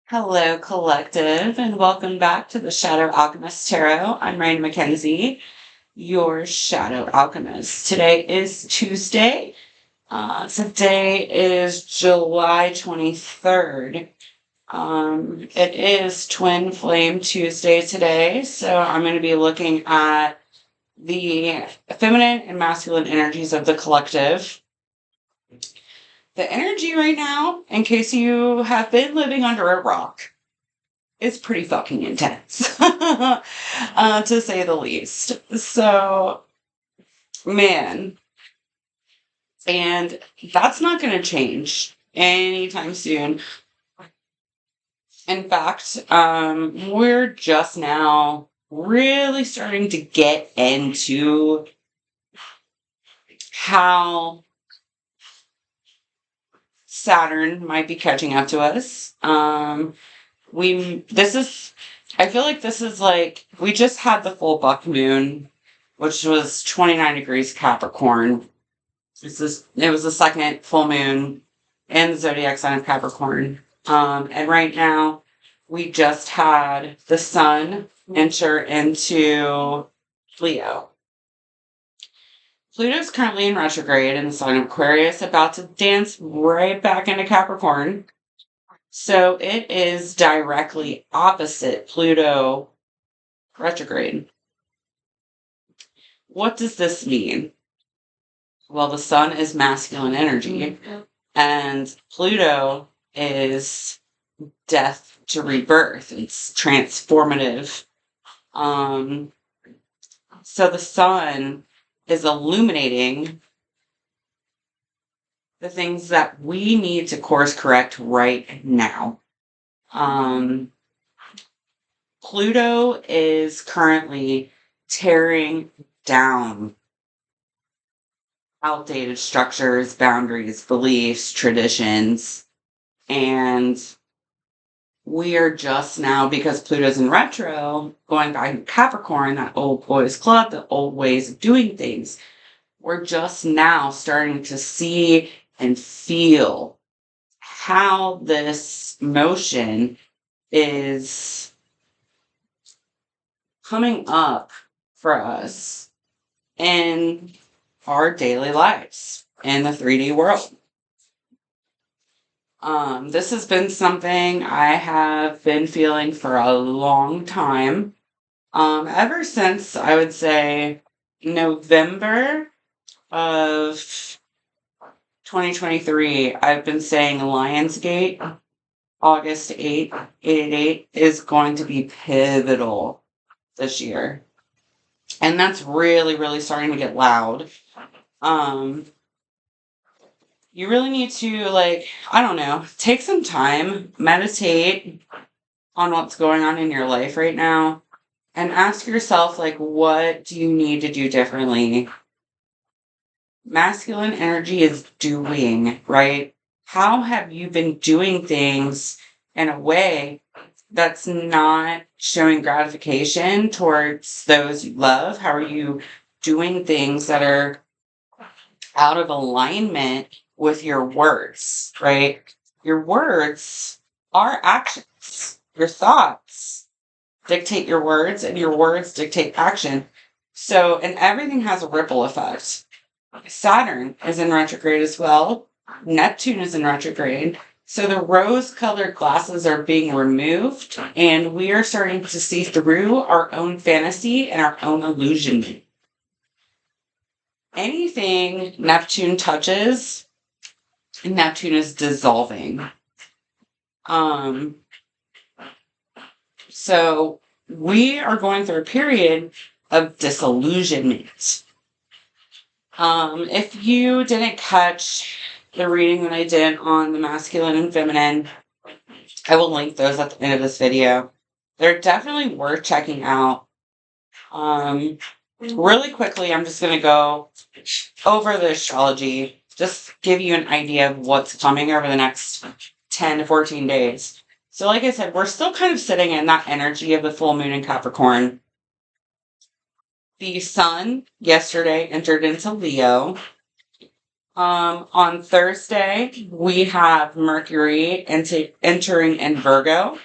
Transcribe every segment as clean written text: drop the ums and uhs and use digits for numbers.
Hello, collective, and welcome back to the Shadow Alchemist Tarot. I'm Rain McKenzie, your Shadow Alchemist. Today is Tuesday. Today is July 23rd. It is Twin Flame Tuesday today, so I'm going to be looking at the feminine and masculine energies of the collective. The energy right now, in case you have been living under a rock, is pretty fucking intense, to say the least. So, man, and that's not going to change anytime soon. In fact, we're just now really starting to get into how Saturn might be catching up to us. I feel like this is like, we just had the full buck moon, which was 29 degrees Capricorn. It was the second full moon in the zodiac sign of Capricorn. And right now, we just had the sun enter into Leo. Pluto's currently in retrograde in the sign of Aquarius, about to dance right back into Capricorn. So it is directly opposite Pluto retrograde. What does this mean? Well, the sun is masculine energy, and Pluto is death to rebirth. It's transformative. So the sun is illuminating the things that we need to course correct right now. Pluto is currently tearing down outdated structures, boundaries, beliefs, traditions, and we are just now, because Pluto's in retro, going back to Capricorn, that old boys club, the old ways of doing things. We're just now starting to see and feel how this motion is coming up for us in our daily lives in the 3D world. This has been something I have been feeling for a long time. Ever since, I would say, November of 2023, I've been saying Lionsgate, August 8th, 888, is going to be pivotal this year. And that's really, really starting to get loud. You really need to, I don't know, take some time, meditate on what's going on in your life right now, and ask yourself, what do you need to do differently? Masculine energy is doing, right? How have you been doing things in a way that's not showing gratification towards those you love? How are you doing things that are out of alignment with your words, right? Your words are actions. Your thoughts dictate your words, and your words dictate action. So, and everything has a ripple effect. Saturn is in retrograde as well. Neptune is in retrograde. So the rose-colored glasses are being removed, and we are starting to see through our own fantasy and our own illusion. Anything Neptune touches, Neptune is dissolving. So we are going through a period of disillusionment. If you didn't catch the reading that I did on the masculine and feminine, I will link those at the end of this video. They're definitely worth checking out. Really quickly, I'm just going to go over the astrology, just give you an idea of what's coming over the next 10 to 14 days. So like I said, we're still kind of sitting in that energy of the full moon in Capricorn. The sun yesterday entered into Leo. On Thursday, we have Mercury entering in Virgo.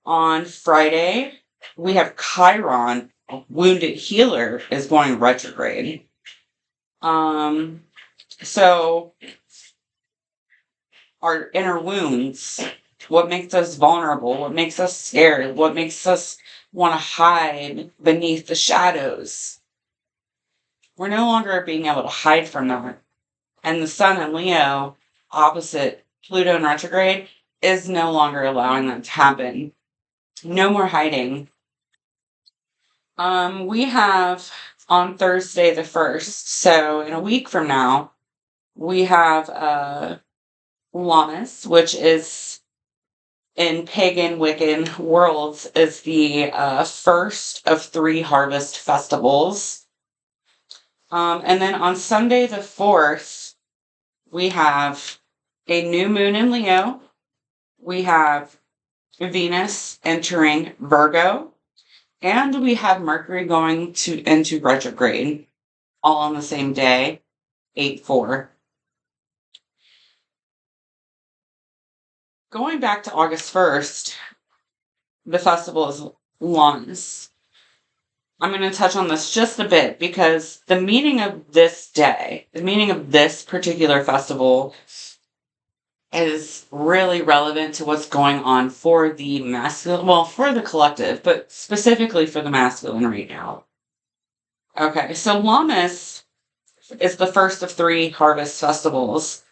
On Friday, we have Chiron, wounded healer, is going retrograde. So our inner wounds, what makes us vulnerable, what makes us scared, what makes us want to hide beneath the shadows. We're no longer being able to hide from that. And the Sun in Leo, opposite Pluto in retrograde, is no longer allowing that to happen. No more hiding. We have on Thursday the 1st, so in a week from now, we have Lammas, which is in pagan Wiccan worlds is the first of 3 harvest festivals. And then on Sunday the 4th, we have a new moon in Leo. We have Venus entering Virgo. And we have Mercury going into retrograde all on the same day, 8/4. Going back to August 1st, the festival is Lammas. I'm going to touch on this just a bit because the meaning of this day, the meaning of this particular festival is really relevant to what's going on for the masculine, well, for the collective, but specifically for the masculine right now. Okay, so Lammas is the first of 3 harvest festivals.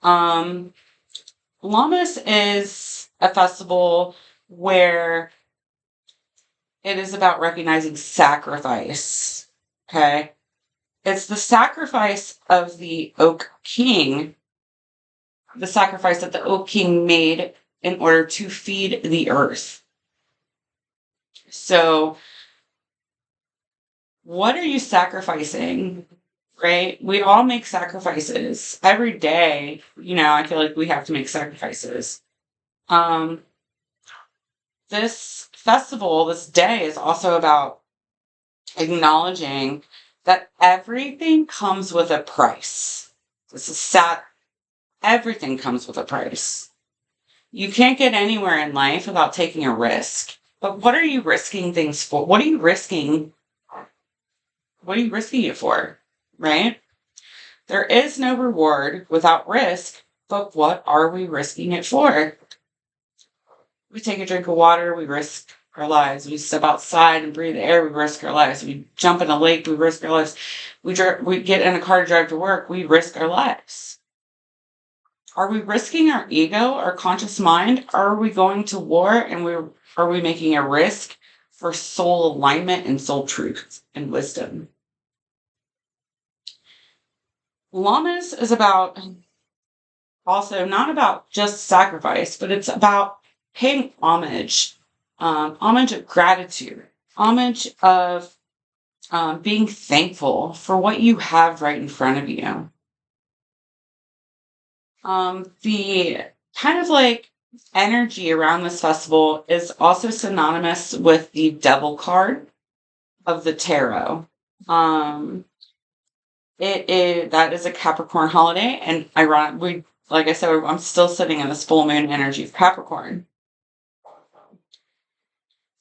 Lammas is a festival where it is about recognizing sacrifice. Okay, it's the sacrifice of the Oak King, the sacrifice that the Oak King made in order to feed the earth. So, what are you sacrificing? Right? We all make sacrifices every day. I feel like we have to make sacrifices. This festival, this day is also about acknowledging that everything comes with a price. This is sad. Everything comes with a price. You can't get anywhere in life without taking a risk. But what are you risking things for? What are you risking? What are you risking it for? Right? There is no reward without risk, but what are we risking it for? We take a drink of water, we risk our lives. We step outside and breathe air, we risk our lives. We jump in a lake, we risk our lives. We get in a car to drive to work, we risk our lives. Are we risking our ego, our conscious mind? Are we going to war and are we making a risk for soul alignment and soul truth and wisdom? Lammas is about also not about just sacrifice, but it's about paying homage, homage of gratitude, homage of being thankful for what you have right in front of you. The kind of like energy around this festival is also synonymous with the Devil card of the tarot. That is a Capricorn holiday, and ironically, like I said, I'm still sitting in this full moon energy of Capricorn.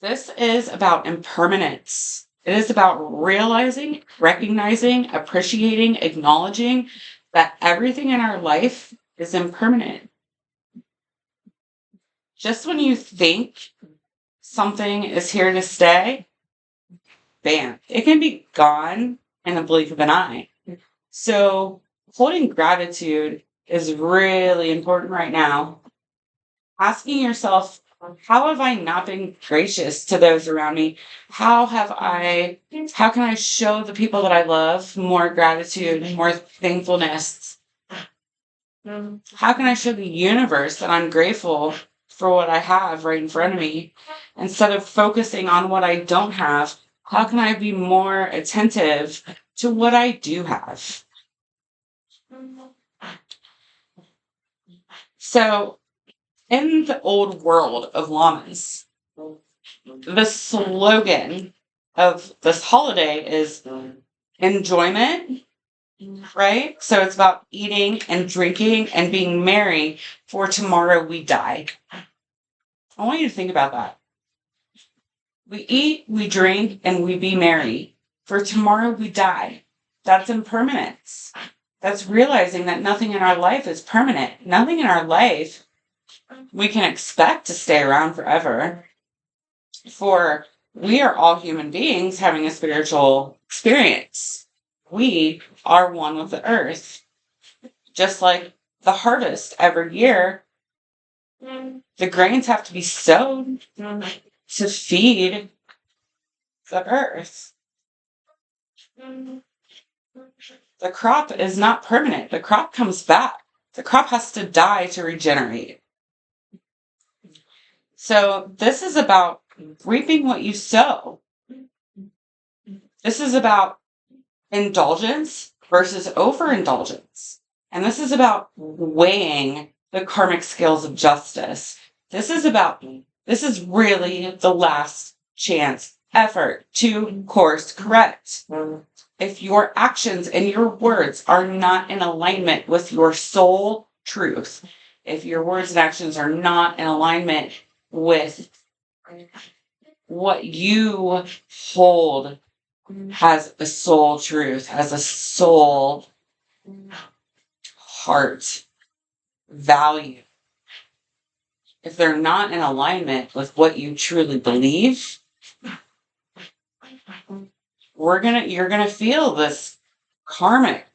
This is about impermanence. It is about realizing, recognizing, appreciating, acknowledging that everything in our life is impermanent. Just when you think something is here to stay, bam, it can be gone in the blink of an eye. So holding gratitude is really important right now. Asking yourself, how have I not been gracious to those around me? How can I show the people that I love more gratitude, more thankfulness? How can I show the universe that I'm grateful for what I have right in front of me? Instead of focusing on what I don't have, how can I be more attentive to what I do have? So, in the old world of Lammas, the slogan of this holiday is enjoyment right? So it's about eating and drinking and being merry, for tomorrow we die. I want you to think about that. We eat, we drink, and we be merry, for tomorrow we die. That's impermanence. That's realizing that nothing in our life is permanent. Nothing in our life we can expect to stay around forever. For we are all human beings having a spiritual experience. We are one with the earth. Just like the harvest every year, the grains have to be sowed to feed the earth. The crop is not permanent. The crop comes back. The crop has to die to regenerate. So this is about reaping what you sow. This is about indulgence versus overindulgence. And this is about weighing the karmic scales of justice. This is really the last chance effort to course correct. If your actions and your words are not in alignment with your soul truth, if your words and actions are not in alignment with what you hold as a soul truth, as a soul heart value, if they're not in alignment with what you truly believe, you're gonna feel this karmic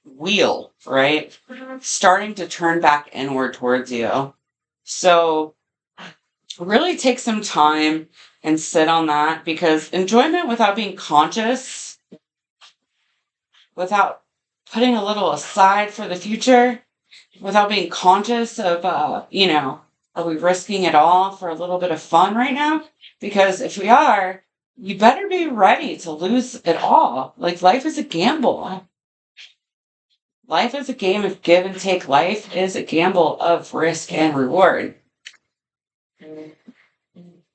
wheel, right? Starting to turn back inward towards you. So really take some time and sit on that, because enjoyment without being conscious, without putting a little aside for the future, without being conscious of, are we risking it all for a little bit of fun right now? Because if we are, you better be ready to lose it all. Like, life is a gamble. Life is a game of give and take. Life is a gamble of risk and reward.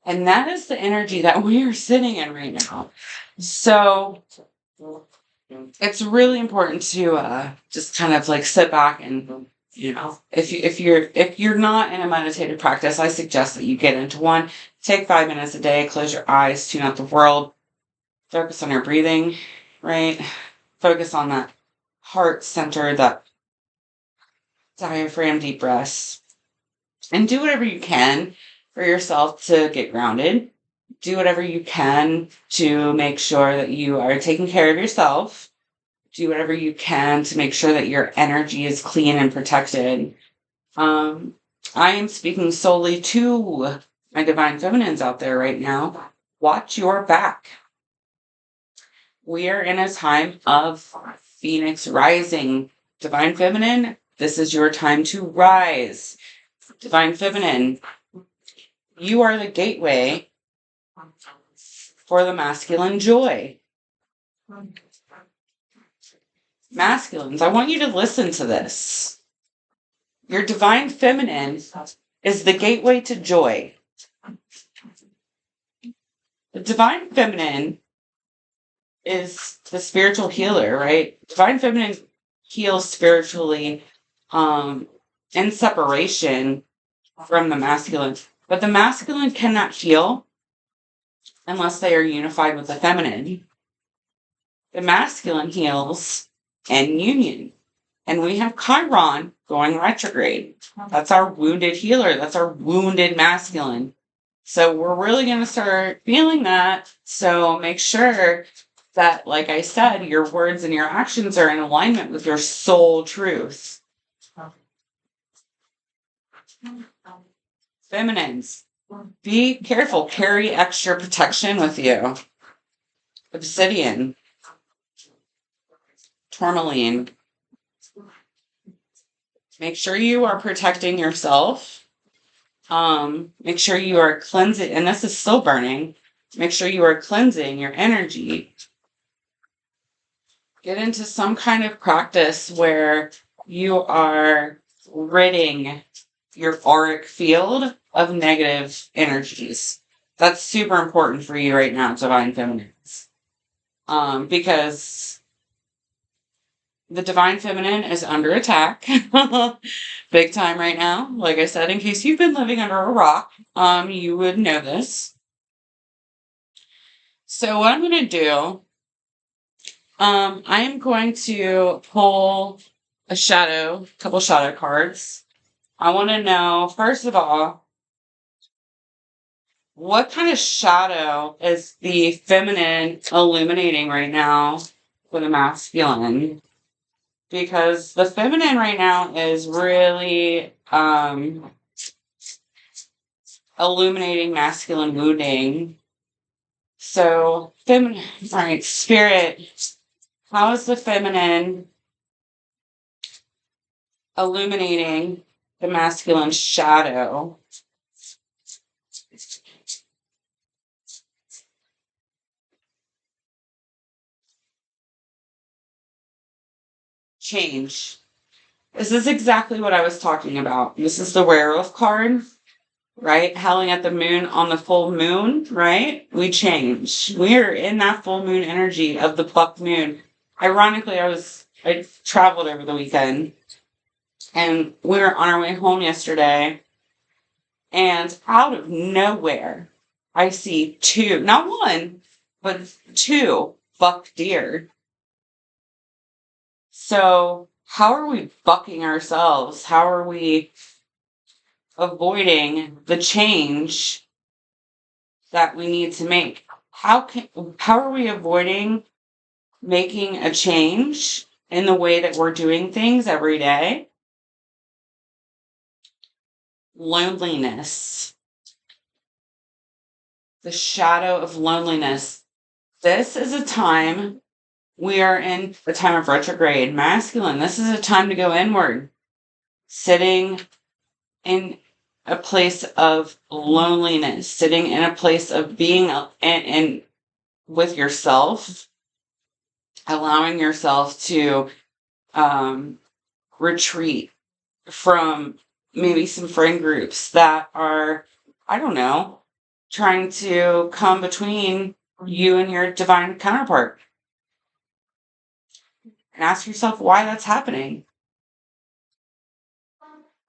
And that is the energy that we are sitting in right now. So it's really important to just kind of like sit back and, if you're not in a meditative practice, I suggest that you get into one. Take 5 minutes a day, close your eyes, tune out the world, focus on your breathing, right? Focus on that heart center, that diaphragm, deep breaths, and do whatever you can for yourself to get grounded. Do whatever you can to make sure that you are taking care of yourself. Do whatever you can to make sure that your energy is clean and protected. I am speaking solely to my divine feminines out there right now. Watch your back. We are in a time of Phoenix rising. Divine feminine, this is your time to rise. Divine feminine, you are the gateway for the masculine joy. Masculines, I want you to listen to this. Your divine feminine is the gateway to joy. The divine feminine is the spiritual healer, right? Divine feminine heals spiritually in separation from the masculine. But the masculine cannot heal unless they are unified with the feminine. The masculine heals in union. And we have Chiron going retrograde. That's our wounded healer. That's our wounded masculine. So we're really going to start feeling that. So make sure that, like I said, your words and your actions are in alignment with your soul truth. Feminines, be careful. Carry extra protection with you. Obsidian, tourmaline. Make sure you are protecting yourself. Make sure you are cleansing, and this is still burning. Make sure you are cleansing your energy. Get into some kind of practice where you are ridding your auric field of negative energies. That's super important for you right now, divine feminines. Because the divine feminine is under attack. Big time right now. Like I said, in case you've been living under a rock, you would know this. So what I'm going to do, I am going to pull a couple shadow cards. I want to know, first of all, what kind of shadow is the feminine illuminating right now for the masculine? Because the feminine right now is really illuminating masculine wounding. So, feminine, all right, spirit, how is the feminine illuminating the masculine shadow? Change. This is exactly what I was talking about. This is the werewolf card, right? Howling at the moon on the full moon, right? We change. We're in that full moon energy of the buck moon. Ironically, I traveled over the weekend and we were on our way home yesterday, and out of nowhere, I see two, not one, but two buck deer. So how are we bucking ourselves? How are we avoiding the change that we need to make? How are we avoiding making a change in the way that we're doing things every day? Loneliness. The shadow of loneliness. This is a time, we are in a time of retrograde masculine. This is a time to go inward, sitting in a place of loneliness, sitting in a place of being and with yourself, allowing yourself to retreat from maybe some friend groups that are, I don't know, trying to come between you and your divine counterpart. And ask yourself why that's happening.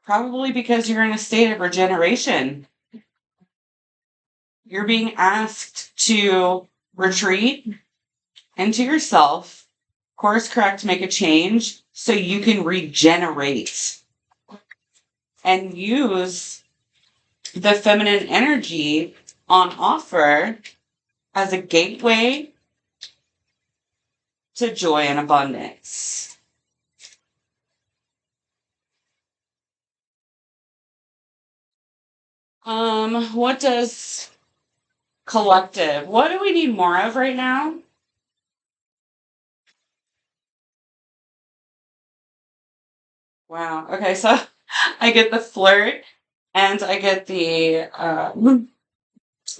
Probably because you're in a state of regeneration. You're being asked to retreat into yourself, course correct, make a change so you can regenerate and use the feminine energy on offer as a gateway to joy and abundance. What does collective, what do we need more of right now? Wow. Okay, so I get the flirt and I get the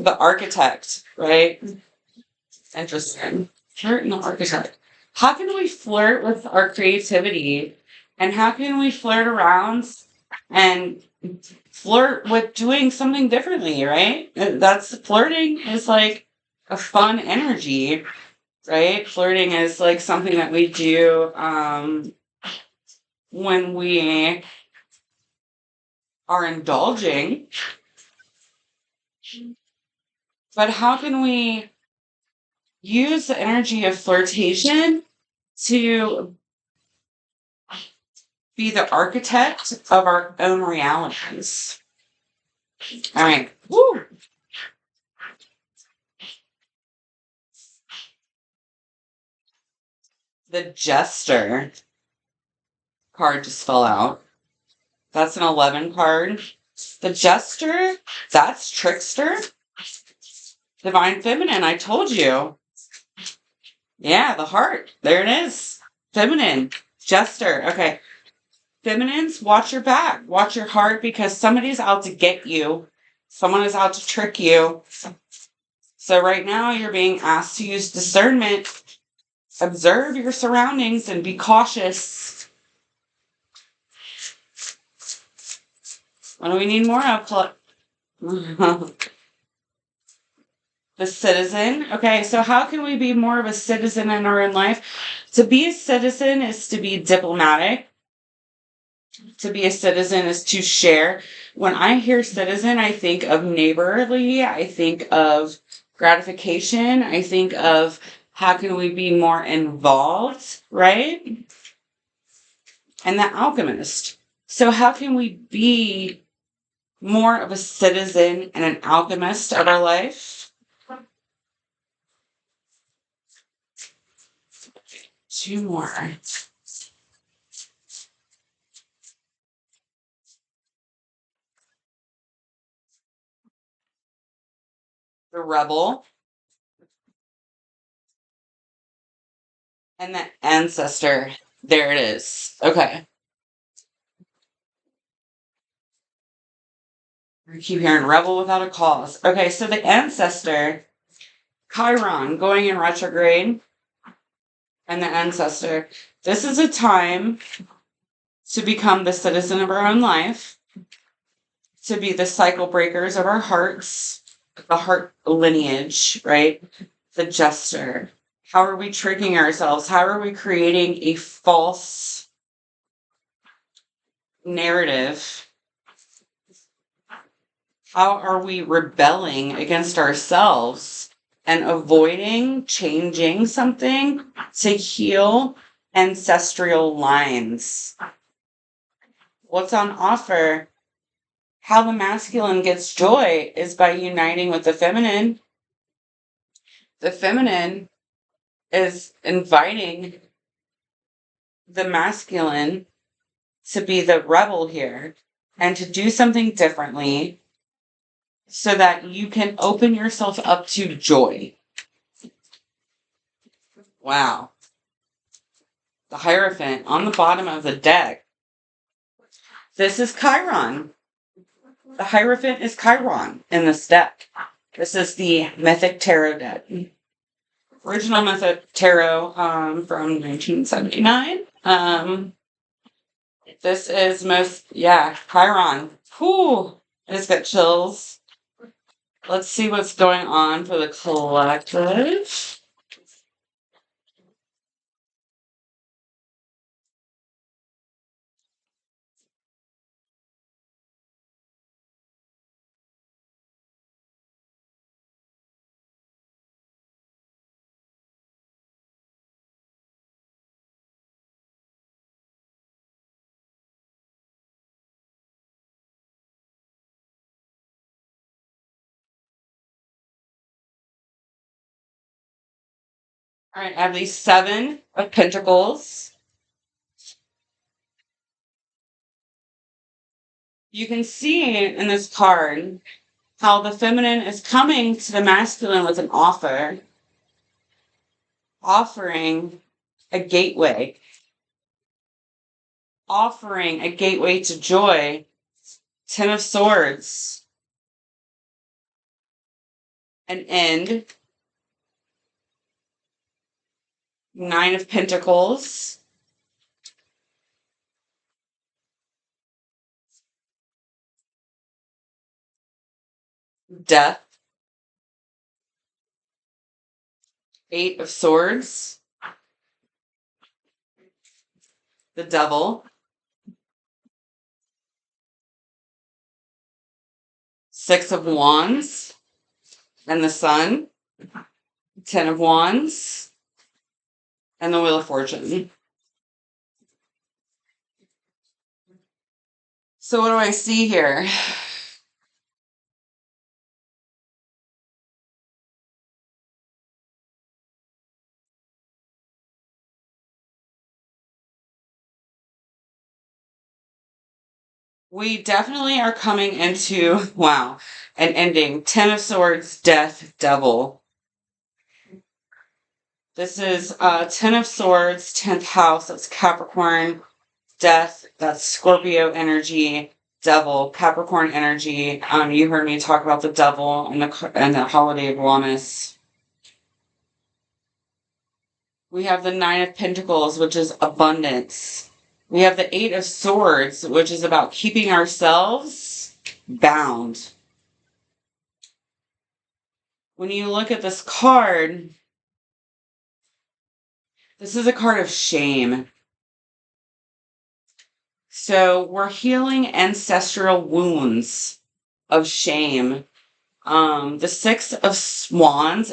architect, right? Interesting. Flirt and the architect. How can we flirt with our creativity? And how can we flirt around and flirt with doing something differently, right? That's flirting is like a fun energy, right? Flirting is like something that we do when we are indulging. But how can we use the energy of flirtation to be the architect of our own realities? All right. Woo. The Jester card just fell out. That's an 11 card. The Jester, that's Trickster. Divine Feminine, I told you. Yeah, the heart. There it is. Feminine. Jester. Okay. Feminines, watch your back. Watch your heart, because somebody's out to get you. Someone is out to trick you. So right now you're being asked to use discernment. Observe your surroundings and be cautious. What do we need more of? The citizen. Okay, so how can we be more of a citizen in our own life? To be a citizen is to be diplomatic. To be a citizen is to share. When I hear citizen, I think of neighborly, I think of gratification, I think of how can we be more involved, right? And the alchemist. So how can we be more of a citizen and an alchemist of our life? Two more. The rebel and the ancestor. There it is. Okay. I keep hearing rebel without a cause. Okay, so the ancestor, Chiron going in retrograde, and the ancestor. This is a time to become the citizen of our own life, to be the cycle breakers of our hearts, the heart lineage, right? The jester. How are we tricking ourselves? How are we creating a false narrative? How are we rebelling against ourselves and avoiding changing something to heal ancestral lines? What's on offer? How the masculine gets joy is by uniting with the feminine. The feminine is inviting the masculine to be the rebel here and to do something differently so that you can open yourself up to joy. Wow. The Hierophant on the bottom of the deck. This is Chiron. The Hierophant is Chiron in this deck. This is the Mythic Tarot deck. Original Mythic Tarot from 1979. This is Chiron. Whew, I just got chills. Let's see what's going on for the collective. All right, I have these 7 of Pentacles. You can see in this card how the feminine is coming to the masculine with an offer, offering a gateway, to joy. 10 of Swords, an end. 9 of Pentacles, death. 8 of Swords, the Devil. 6 of Wands, and the Sun. 10 of Wands, and the Wheel of Fortune. So what do I see here? We definitely are coming into, an ending. 10 of Swords, death, devil. This is 10 of Swords, 10th house, that's Capricorn. Death, that's Scorpio energy. Devil, Capricorn energy. You heard me talk about the devil and the holiday of wellness. We have the 9 of Pentacles, which is abundance. We have the 8 of Swords, which is about keeping ourselves bound. When you look at this card, This is a card of shame. So we're healing ancestral wounds of shame. The Six of Wands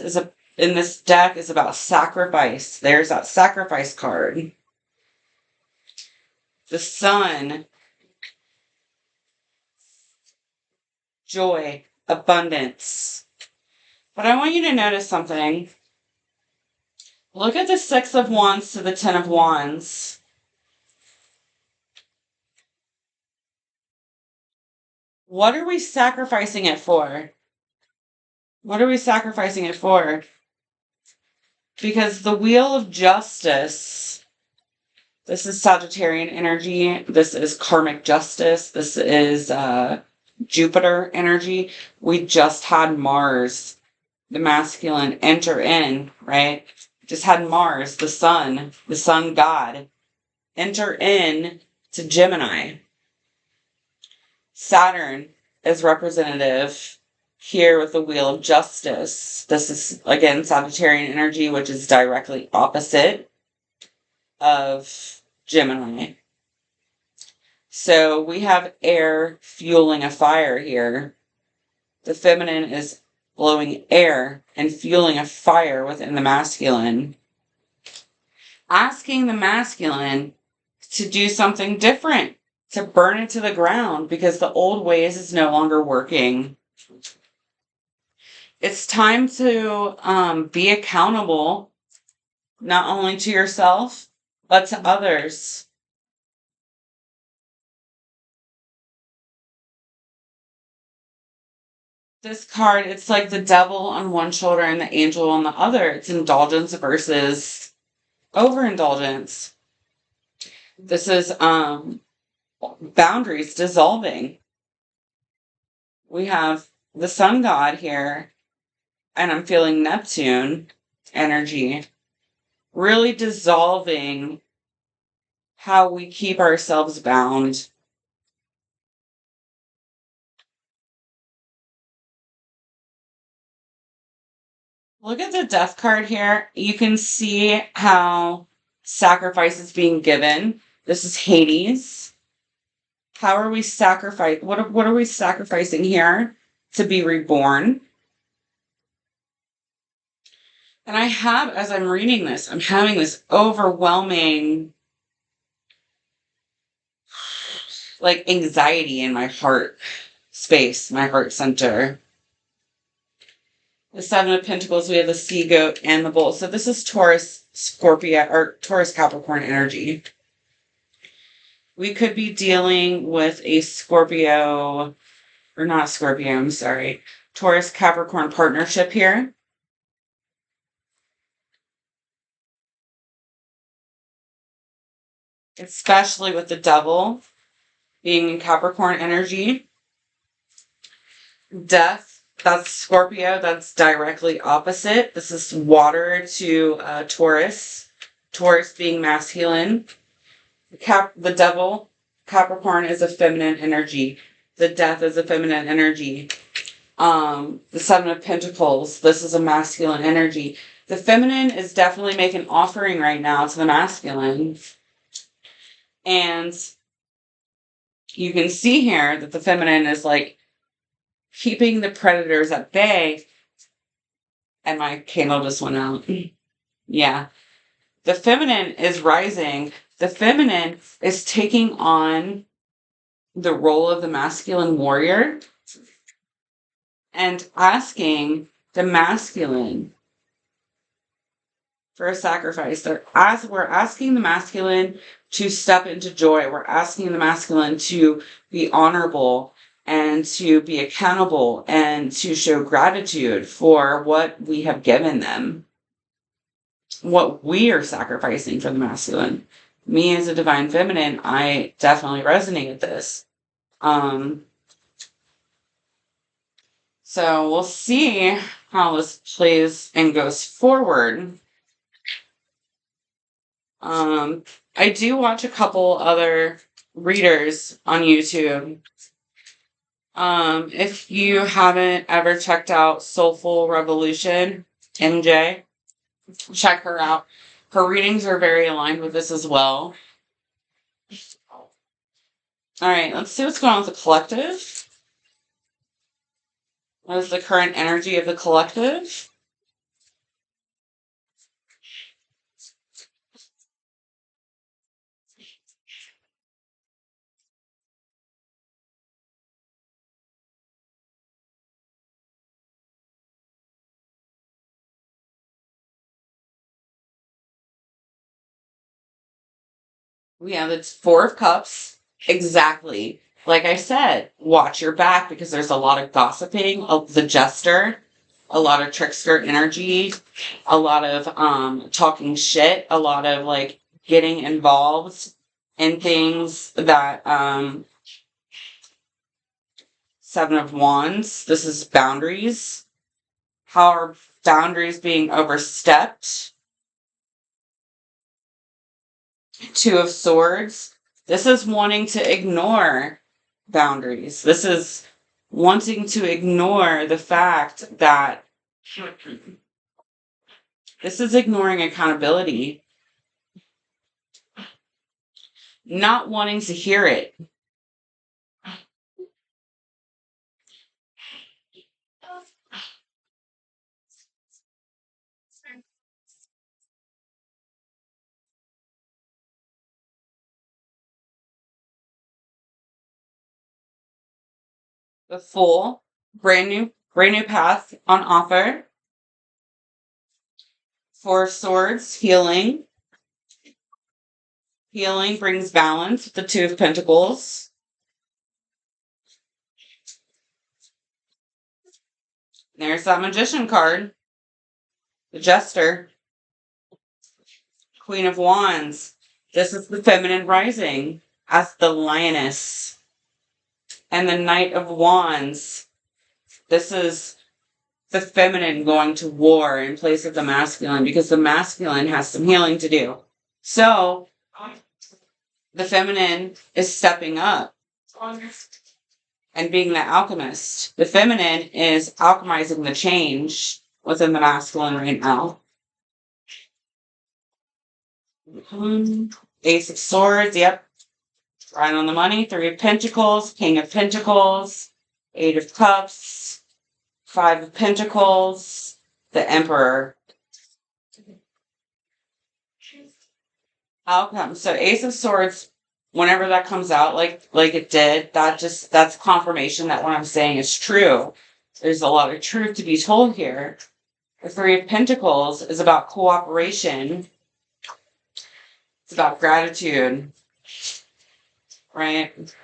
in this deck is about sacrifice. There's that sacrifice card. The Sun, joy, abundance. But I want you to notice something. Look at the Six of Wands to the Ten of Wands. What are we sacrificing it for? What are we sacrificing it for? Because the Wheel of Justice, this is Sagittarian energy. This is karmic justice. This is Jupiter energy. We just had Mars, the masculine, enter in, right? Just had Mars, the sun god, enter in to Gemini. Saturn is representative here with the Wheel of Justice. This is, again, Sagittarian energy, which is directly opposite of Gemini. So we have air fueling a fire here. The feminine is blowing air and fueling a fire within the masculine. Asking the masculine to do something different, to burn it to the ground because the old ways is no longer working. It's time to be accountable, not only to yourself, but to others. This card, it's like the devil on one shoulder and the angel on the other. It's indulgence versus overindulgence. This is boundaries dissolving. We have the sun god here, and I'm feeling Neptune energy really dissolving how we keep ourselves bound. Look at the death card here. You can see how sacrifice is being given. This is Hades. How are we sacrificing? What are we sacrificing here to be reborn? And I have, as I'm reading this, I'm having this overwhelming, like, anxiety in my heart space, my heart center. The Seven of Pentacles, we have the Sea Goat and the Bull. So this is Taurus, Scorpio, or Taurus Capricorn energy. We could be dealing with a Scorpio, or not Scorpio, I'm sorry, Taurus Capricorn partnership here. Especially with the devil being in Capricorn energy. Death, that's Scorpio, that's directly opposite. This is water to Taurus. Taurus being masculine. The devil, Capricorn, is a feminine energy. The death is a feminine energy. The Seven of Pentacles, this is a masculine energy. The feminine is definitely making an offering right now to the masculine. And you can see here that the feminine is like keeping the predators at bay. And my candle just went out. Yeah. The feminine is rising. The feminine is taking on the role of the masculine warrior and asking the masculine for a sacrifice. We're asking the masculine to step into joy. We're asking the masculine to be honorable and to be accountable and to show gratitude for what we have given them, what we are sacrificing for the masculine. Me as a divine feminine, I definitely resonate with this. So we'll see how this plays and goes forward. I do watch a couple other readers on YouTube. If you haven't ever checked out Soulful Revolution, MJ, check her out. Her readings are very aligned with this as well. All right, let's see what's going on with the collective. What is the current energy of the collective? We have its Four of Cups. Exactly. Like I said, watch your back because there's a lot of gossiping, the jester, a lot of trickster energy, a lot of talking shit, a lot of like getting involved in things that Seven of Wands. This is boundaries. How are boundaries being overstepped? Two of Swords. This is wanting to ignore boundaries. This is wanting to ignore the fact that this is ignoring accountability, not wanting to hear it. The Fool, brand new path on offer. Four of Swords, healing. Healing brings balance with the Two of Pentacles. There's that Magician card. The Jester. Queen of Wands. This is the feminine rising as the Lioness. And the Knight of Wands. This is the feminine going to war in place of the masculine because the masculine has some healing to do. So the feminine is stepping up and being the alchemist. The feminine is alchemizing the change within the masculine right now. Ace of Swords, yep. Right on the money. Three of Pentacles, King of Pentacles, Eight of Cups, Five of Pentacles, the Emperor. Outcome. So Ace of Swords, whenever that comes out, like it did, that's confirmation that what I'm saying is true. There's a lot of truth to be told here. The Three of Pentacles is about cooperation. It's about gratitude, right?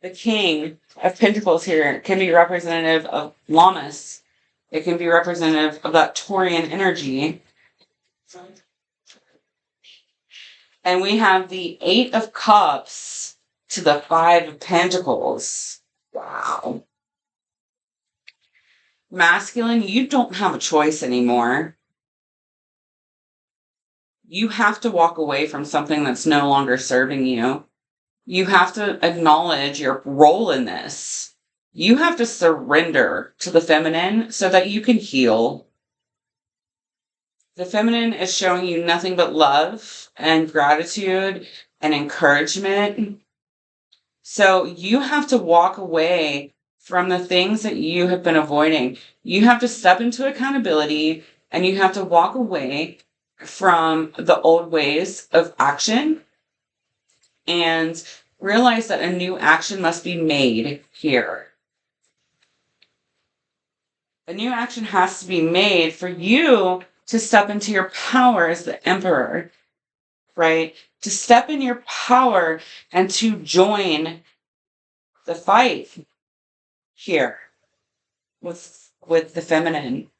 The King of Pentacles here can be representative of Lammas. It can be representative of that Taurian energy. And we have the Eight of Cups to the Five of Pentacles. Wow. Masculine, you don't have a choice anymore. You have to walk away from something that's no longer serving you. You have to acknowledge your role in this. You have to surrender to the feminine so that you can heal. The feminine is showing you nothing but love and gratitude and encouragement. So you have to walk away from the things that you have been avoiding. You have to step into accountability and you have to walk away from the old ways of action and realize that a new action must be made here. A new action has to be made for you to step into your power as the Emperor, right? To step in your power and to join the fight here with the feminine.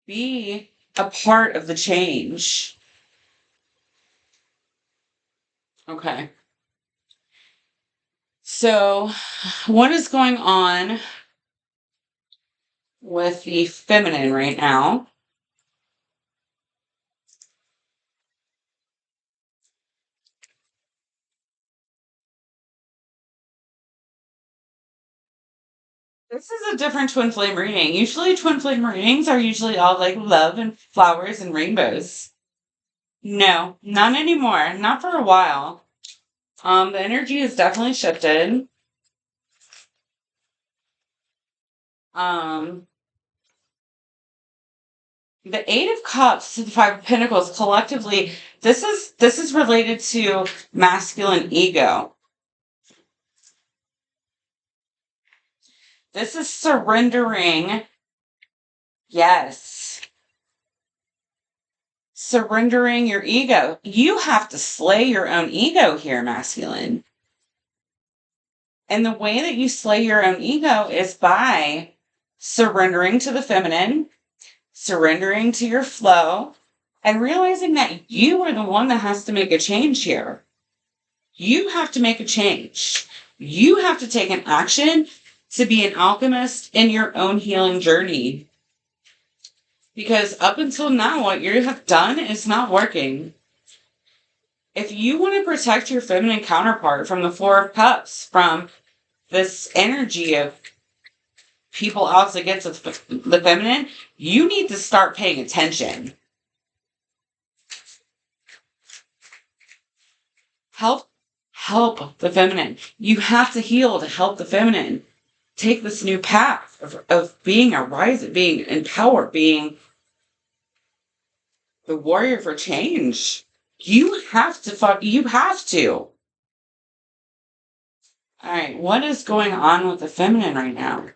Be a part of the change. Okay. So, what is going on with the feminine right now? This is a different twin flame reading. Usually twin flame readings are usually all like love and flowers and rainbows. No, none anymore. Not for a while. The energy has definitely shifted. Um, the Eight of Cups to the Five of Pentacles collectively, this is related to masculine ego. This is surrendering. Yes. Surrendering your ego. You have to slay your own ego here, masculine. And the way that you slay your own ego is by surrendering to the feminine, surrendering to your flow, and realizing that you are the one that has to make a change here. You have to make a change. You have to take an action to be an alchemist in your own healing journey. Because up until now, what you have done is not working. If you want to protect your feminine counterpart from the Four of Cups, from this energy of people out against the feminine, you need to start paying attention. Help the feminine. You have to heal to help the feminine. Take this new path of being a rise, being empowered, being the warrior for change. You have to. All right, what is going on with the feminine right now?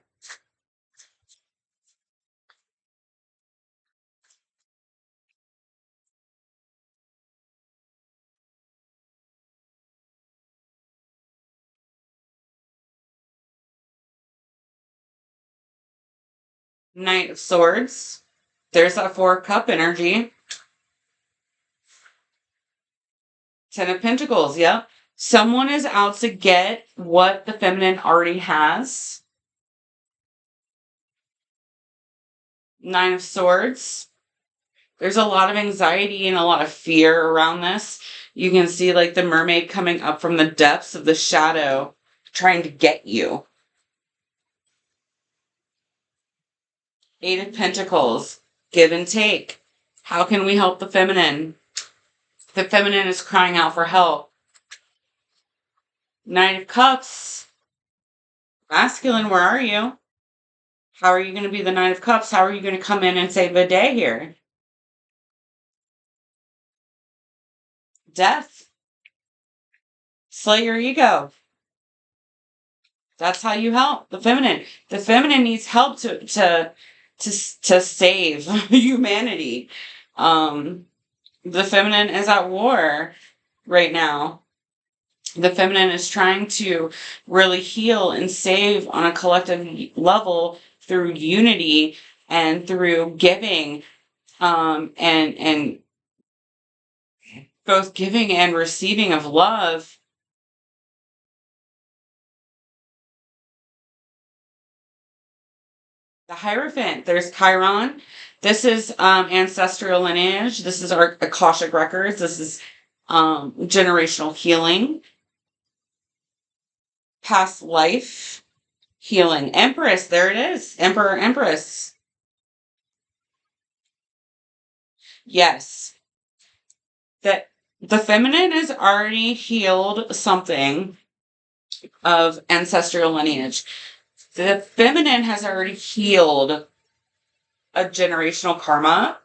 Knight of Swords. There's that Four of Cup energy. Ten of Pentacles, yep. Someone is out to get what the feminine already has. Nine of Swords. There's a lot of anxiety and a lot of fear around this. You can see like the mermaid coming up from the depths of the shadow, trying to get you. Eight of Pentacles. Give and take. How can we help the feminine? The feminine is crying out for help. Knight of Cups. Masculine, where are you? How are you going to be the Knight of Cups? How are you going to come in and save the day here? Death. Slay your ego. That's how you help the feminine. The feminine needs help to save humanity. The feminine is at war right now. The feminine is trying to really heal and save on a collective level through unity and through giving, and both giving and receiving of love. The Hierophant. There's Chiron. This is ancestral lineage. This is our Akashic records. This is generational healing. Past life healing. Empress. There it is. Emperor, Empress. Yes. That the feminine has already healed something of ancestral lineage. The feminine has already healed a generational karma,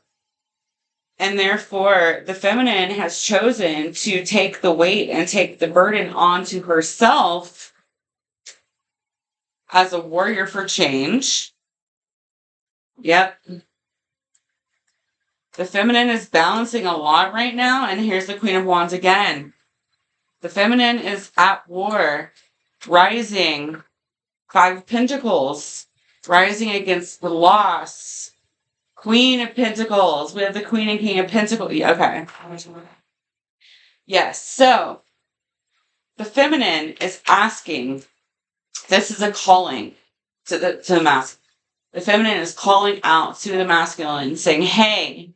and therefore the feminine has chosen to take the weight and take the burden onto herself as a warrior for change. Yep. The feminine is balancing a lot right now, and here's the Queen of Wands again. The feminine is at war, rising. Five of Pentacles, rising against the loss. Queen of Pentacles. We have the Queen and King of Pentacles. Okay. Yes, so the feminine is asking, this is a calling to the masculine. The feminine is calling out to the masculine, saying, hey,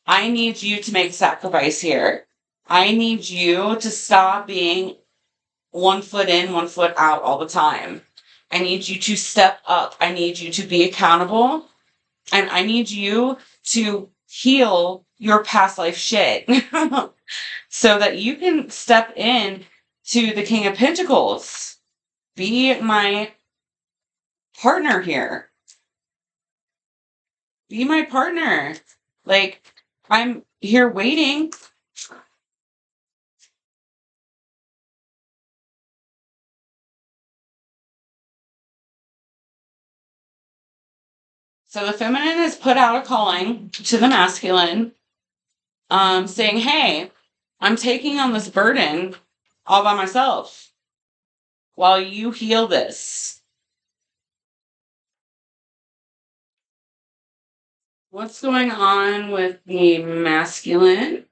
I need you to make a sacrifice here. I need you to stop being 1 foot in, 1 foot out all the time. I need you to step up. I need you to be accountable. And I need you to heal your past life shit so that you can step in to the King of Pentacles. Be my partner here. Be my partner. Like, I'm here waiting. So the feminine has put out a calling to the masculine, saying, hey, I'm taking on this burden all by myself while you heal this. What's going on with the masculine?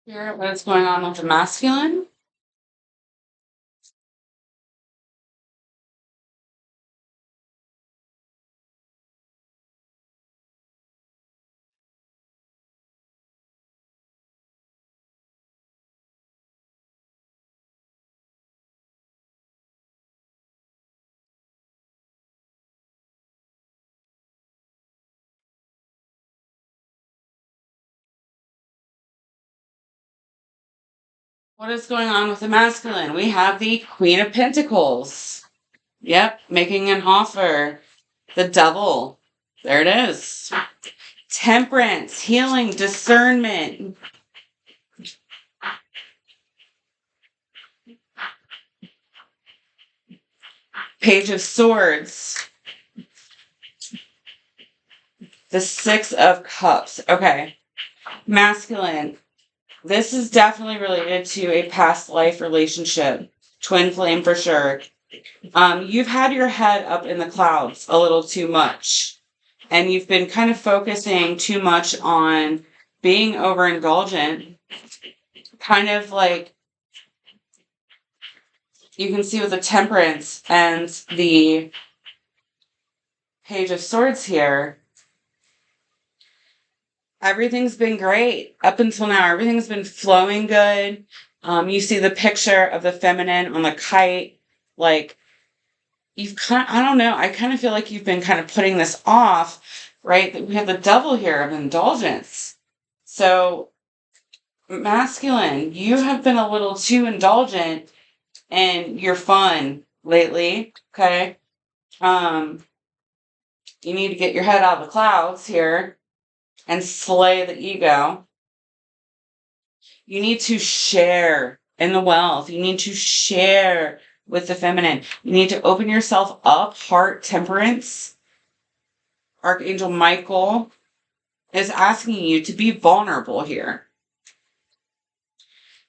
Here, what's going on with the masculine? What is going on with the masculine? We have the Queen of Pentacles. Yep, making an offer. The Devil. There it is. Temperance, healing, discernment. Page of Swords. The Six of Cups. Okay. Masculine. This is definitely related to a past life relationship. Twin flame for sure. You've had your head up in the clouds a little too much. And you've been kind of focusing too much on being overindulgent. Kind of like you can see with the Temperance and the Page of Swords here. Everything's been great up until now. Everything's been flowing good. You see the picture of the feminine on the kite. Like, I don't know. I kind of feel like you've been kind of putting this off, right? That we have the Devil here of indulgence. So, masculine, you have been a little too indulgent in your fun lately. Okay. You need to get your head out of the clouds here and slay the ego. You need to share in the wealth. You need to share with the feminine. You need to open yourself up. Heart, temperance. Archangel Michael is asking you to be vulnerable here.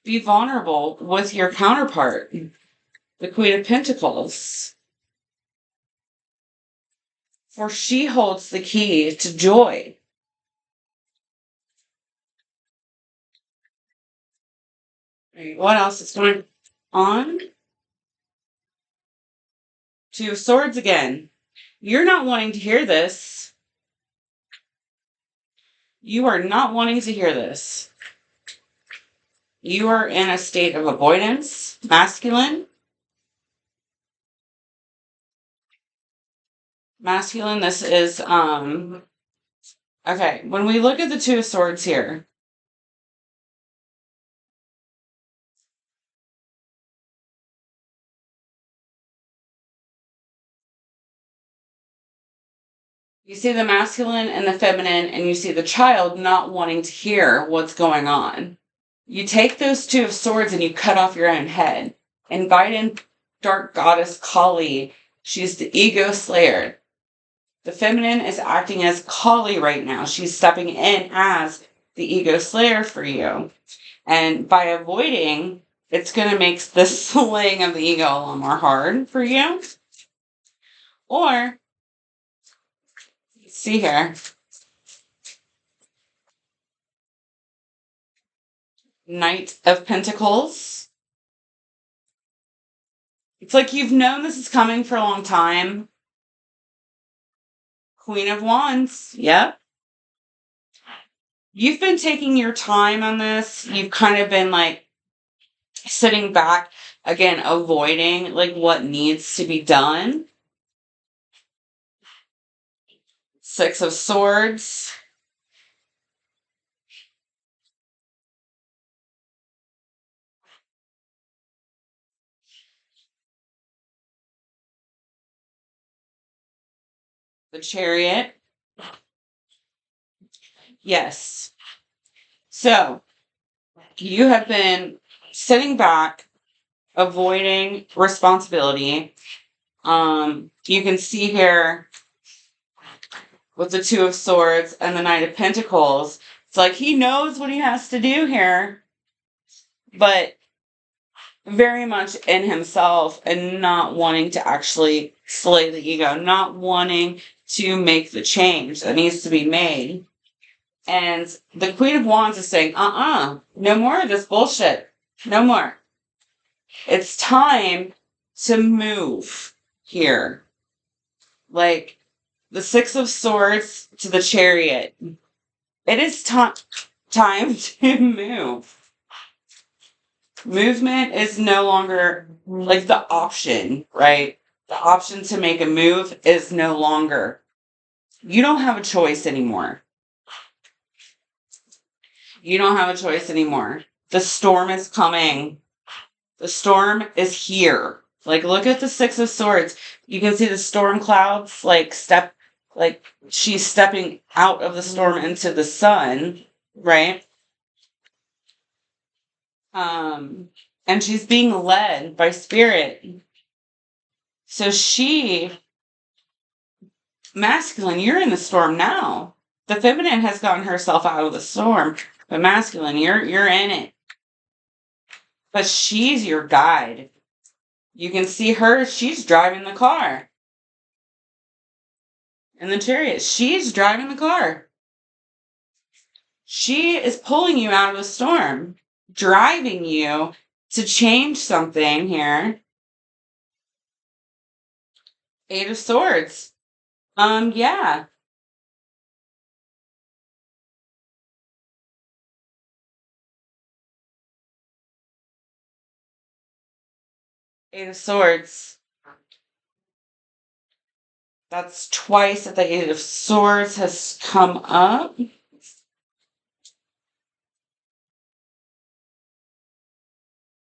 Be vulnerable with your counterpart, the Queen of Pentacles. For she holds the key to joy. Right, what else is going on? Two of Swords again. You're not wanting to hear this. You are not wanting to hear this. You are in a state of avoidance, masculine. Masculine, this is, okay, when we look at the Two of Swords here, you see the masculine and the feminine, and you see the child not wanting to hear what's going on. You take those Two of Swords and you cut off your own head. Invite in dark goddess Kali. She's the ego slayer. The feminine is acting as Kali right now. She's stepping in as the ego slayer for you. And by avoiding, it's going to make the slaying of the ego a lot more hard for you. Or, see here, Knight of Pentacles. It's like you've known this is coming for a long time. Queen of Wands. Yep. You've been taking your time on this. You've kind of been like sitting back, again, avoiding like what needs to be done. Six of Swords. The Chariot. Yes. So you have been sitting back, avoiding responsibility. You can see here with the Two of Swords and the Knight of Pentacles, it's like he knows what he has to do here, but very much in himself and not wanting to actually slay the ego, not wanting to make the change that needs to be made. And the Queen of Wands is saying, no more of this bullshit. No more. It's time to move here. Like the Six of Swords to the Chariot. It is time to move. Movement is no longer like the option, right? The option to make a move is no longer. You don't have a choice anymore. You don't have a choice anymore. The storm is coming. The storm is here. Like, look at the Six of Swords. You can see the storm clouds, like she's stepping out of the storm into the sun, right? And she's being led by spirit. So masculine, you're in the storm now. The feminine has gotten herself out of the storm, but masculine, you're in it. But she's your guide. You can see her, she's driving the car. In the Chariot, she's driving the car. She is pulling you out of the storm, driving you to change something here. Eight of Swords. Yeah. Eight of Swords. That's twice that the Eight of Swords has come up.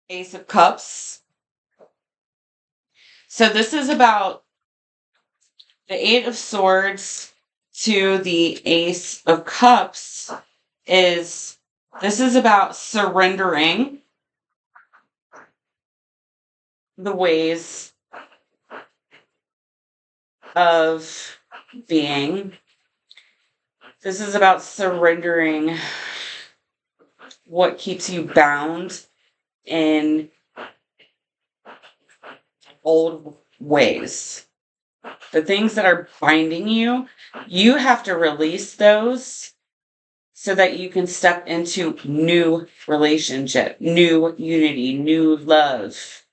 Ace of Cups. So this is about the Eight of Swords to the Ace of Cups this is about surrendering the ways of being. This is about surrendering what keeps you bound in old ways. The things that are binding you, you have to release those so that you can step into new relationship, new unity, new love.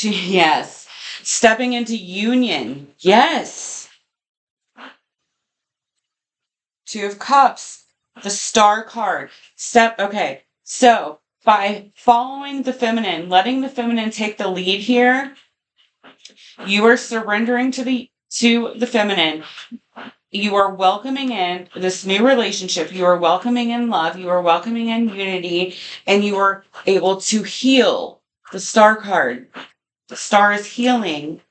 Yes. Stepping into union. Yes. Two of Cups. The Star card. Okay. So by following the feminine, letting the feminine take the lead here, you are surrendering to the feminine. You are welcoming in this new relationship. You are welcoming in love. You are welcoming in unity, and you are able to heal. The Star card. The Star is healing.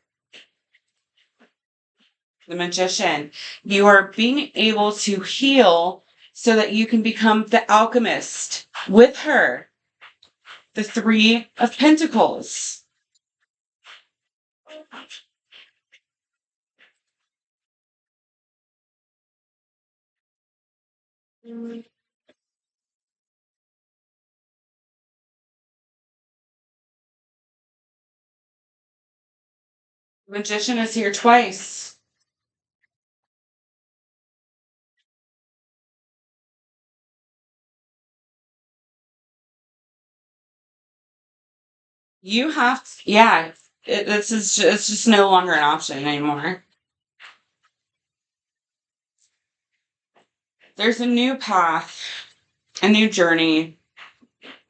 The Magician. You are being able to heal so that you can become the alchemist with her. The Three of Pentacles. The Magician is here twice. You have to, yeah, it's just no longer an option anymore. There's a new path, a new journey,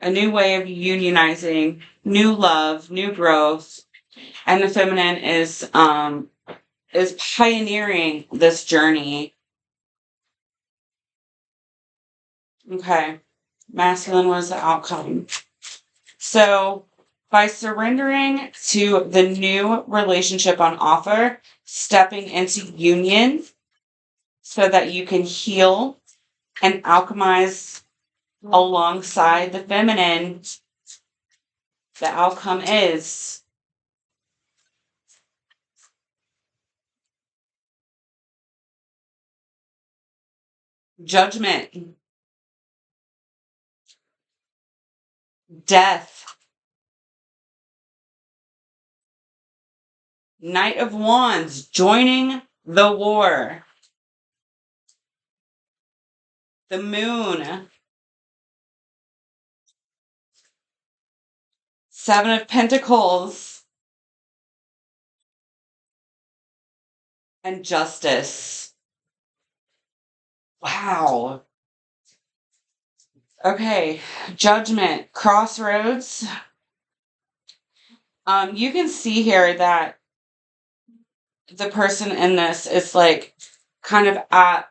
a new way of unionizing, new love, new growth, and the feminine is pioneering this journey. Okay. Masculine was the outcome. So by surrendering to the new relationship on offer, stepping into union so that you can heal and alchemize alongside the feminine, the outcome is judgment, death, Knight of Wands, joining the war, the moon, Seven of Pentacles, and Justice. Wow. Okay, Judgment, Crossroads. You can see here that the person in this is like kind of at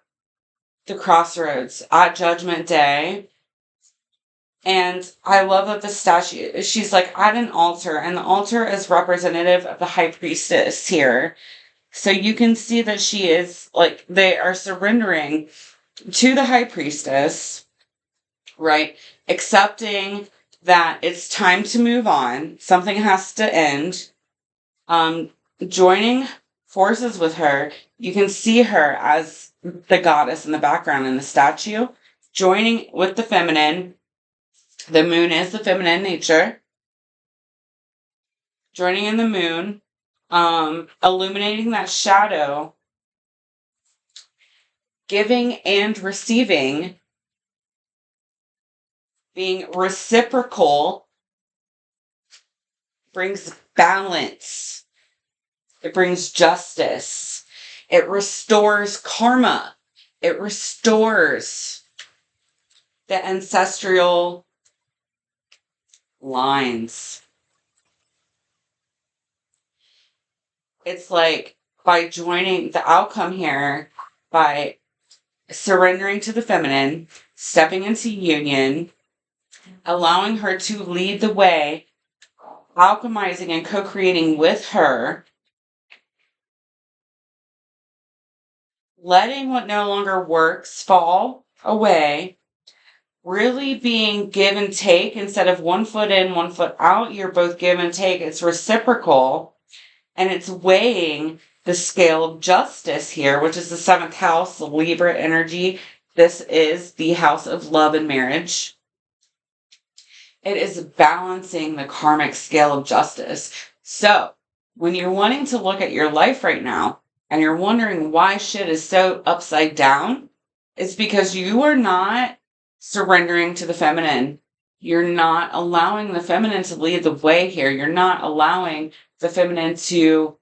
the crossroads at Judgment Day. And I love that the statue, she's like at an altar, and the altar is representative of the high priestess here. So you can see that she is like, they are surrendering to the high priestess, right? Accepting that it's time to move on. Something has to end. Joining forces with her. You can see her as the goddess in the background in the statue, joining with the feminine. The moon is the feminine nature. Joining in the moon, illuminating that shadow, giving and receiving, being reciprocal, brings balance. It brings justice. It restores karma. It restores the ancestral lines. It's like by joining the outcome here, by surrendering to the feminine, stepping into union, allowing her to lead the way, alchemizing and co-creating with her, letting what no longer works fall away, really being give and take instead of 1 foot in, 1 foot out. You're both give and take. It's reciprocal, and it's weighing the scale of justice here, which is the 7th house, the Libra energy. This is the house of love and marriage. It is balancing the karmic scale of justice. So when you're wanting to look at your life right now and you're wondering why shit is so upside down, it's because you are not surrendering to the feminine. You're not allowing the feminine to lead the way here. You're not allowing the feminine to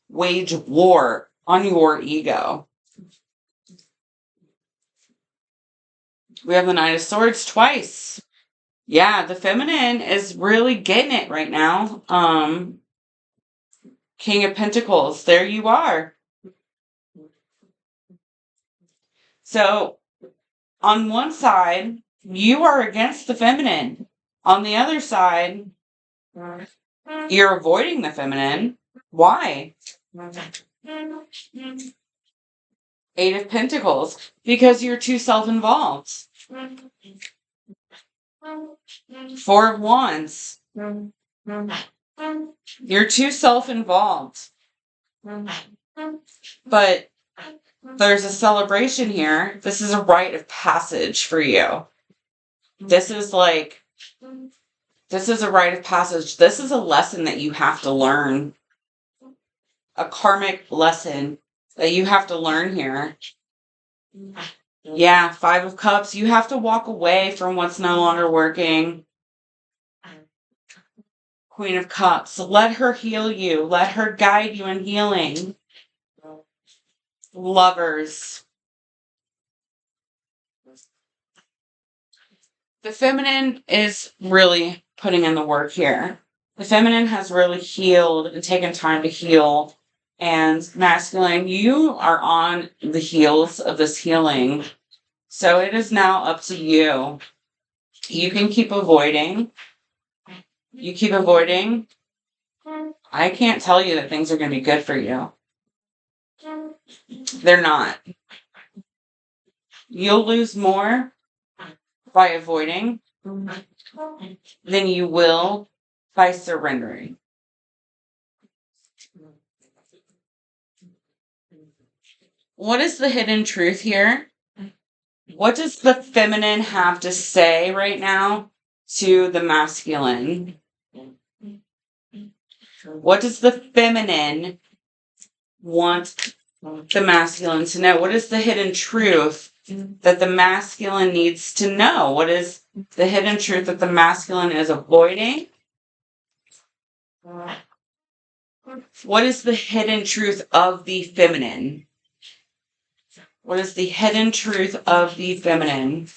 wage war on your ego. We have the Knight of Swords twice. Yeah, the feminine is really getting it right now. King of Pentacles, there you are. So on one side, you are against the feminine. On the other side, you're avoiding the feminine. Why? 8 of Pentacles, because you're too self-involved. 4 of Wands. You're too self-involved. But there's a celebration here. This is a rite of passage for you. This is a rite of passage. This is a lesson that you have to learn. A karmic lesson that you have to learn here. Yeah, 5 of Cups. You have to walk away from what's no longer working. Queen of Cups. Let her heal you. Let her guide you in healing. Lovers. The feminine is really putting in the work here. The feminine has really healed and taken time to heal. And masculine, you are on the heels of this healing. So it is now up to you. You can keep avoiding. You keep avoiding. I can't tell you that things are going to be good for you. They're not. You'll lose more by avoiding than you will by surrendering. What is the hidden truth here? What does the feminine have to say right now to the masculine? What does the feminine want the masculine to know? What is the hidden truth that the masculine needs to know? What is the hidden truth that the masculine is avoiding? What is the hidden truth of the feminine? What is the hidden truth of the feminine?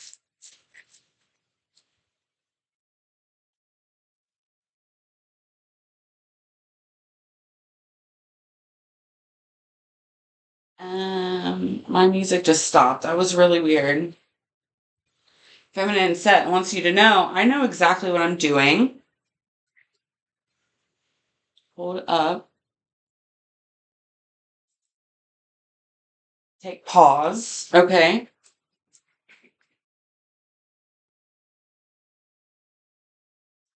My music just stopped. That was really weird. Feminine set wants you to know, I know exactly what I'm doing. Hold up. Take pause. Okay.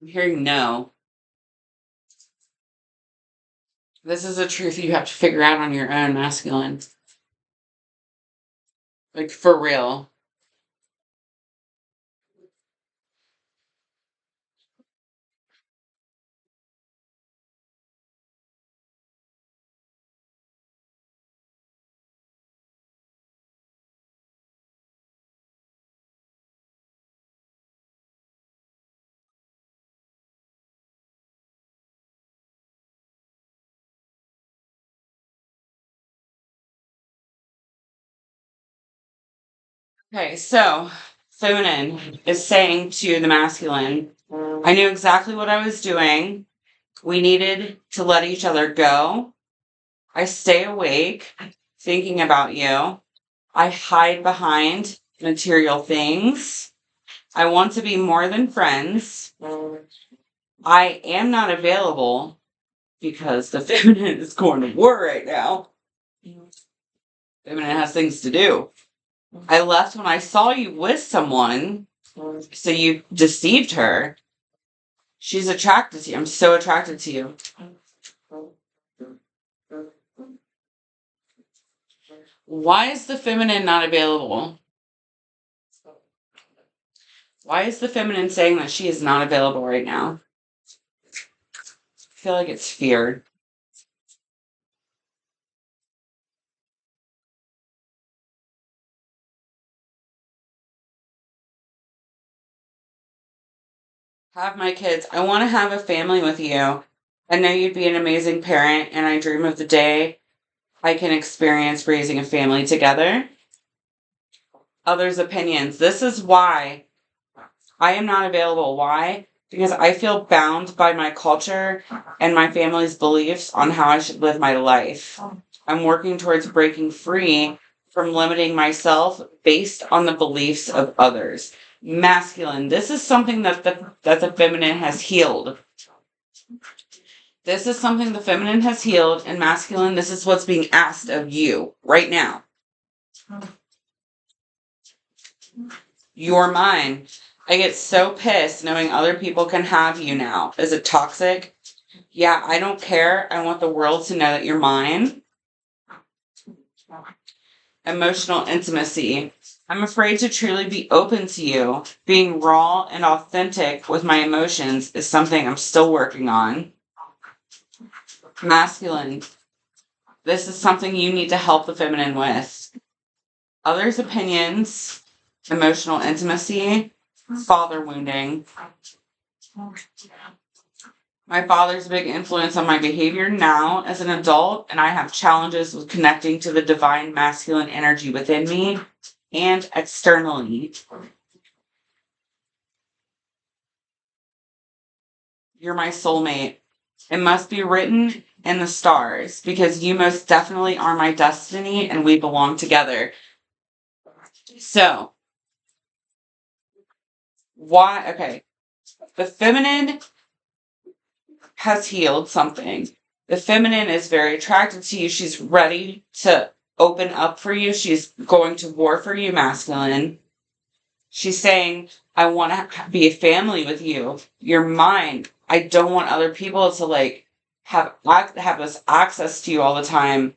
I'm hearing no. This is a truth you have to figure out on your own, masculine. Like, for real. Okay, so feminine is saying to the masculine, I knew exactly what I was doing. We needed to let each other go. I stay awake thinking about you. I hide behind material things. I want to be more than friends. I am not available because the feminine is going to war right now. Feminine has things to do. I left when I saw you with someone, so you deceived her. She's attracted to you. I'm so attracted to you. Why is the feminine not available? Why is the feminine saying that she is not available right now? I feel like it's fear. Have my kids. I want to have a family with you. I know you'd be an amazing parent, and I dream of the day I can experience raising a family together. Others' opinions. This is why I am not available. Why? Because I feel bound by my culture and my family's beliefs on how I should live my life. I'm working towards breaking free from limiting myself based on the beliefs of others. Masculine. This is something that the feminine has healed. This is something the feminine has healed, and masculine, this is what's being asked of you right now. You're mine. I get so pissed knowing other people can have you now. Is it toxic? Yeah, I don't care. I want the world to know that you're mine. Emotional intimacy. I'm afraid to truly be open to you. Being raw and authentic with my emotions is something I'm still working on. Masculine. This is something you need to help the feminine with. Others' opinions. Emotional intimacy. Father wounding. My father's a big influence on my behavior now as an adult, and I have challenges with connecting to the divine masculine energy within me and externally. You're my soulmate. It must be written in the stars because you most definitely are my destiny and we belong together. So, why? Okay. The feminine has healed something. The feminine is very attracted to you. She's ready to open up for you. She's going to war for you, masculine. She's saying, I want to be a family with you. You're mine. I don't want other people to have this access to you all the time.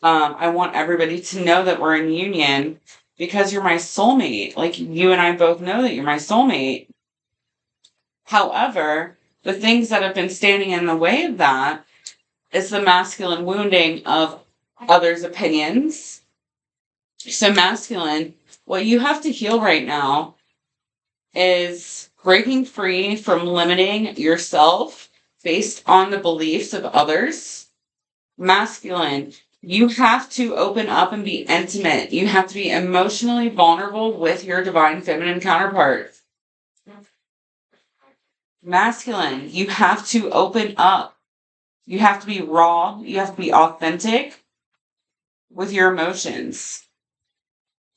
I want everybody to know that we're in union because you're my soulmate. Like you and I both know that you're my soulmate. However, the things that have been standing in the way of that is the masculine wounding of others' opinions. So masculine, what you have to heal right now is breaking free from limiting yourself based on the beliefs of others. Masculine, you have to open up and be intimate. You have to be emotionally vulnerable with your divine feminine counterpart. Masculine, you have to open up. You have to be raw. You have to be authentic with your emotions.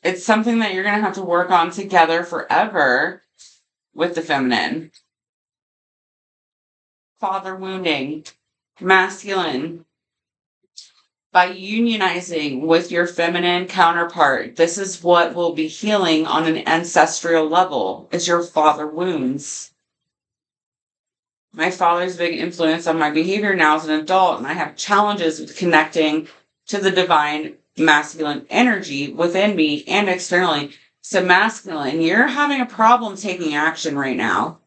It's something that you're going to have to work on together forever with the feminine. Father wounding, masculine. By unionizing with your feminine counterpart, this is what will be healing on an ancestral level, is your father wounds. My father's a big influence on my behavior now as an adult, and I have challenges with connecting to the divine masculine energy within me and externally. So masculine, you're having a problem taking action right now.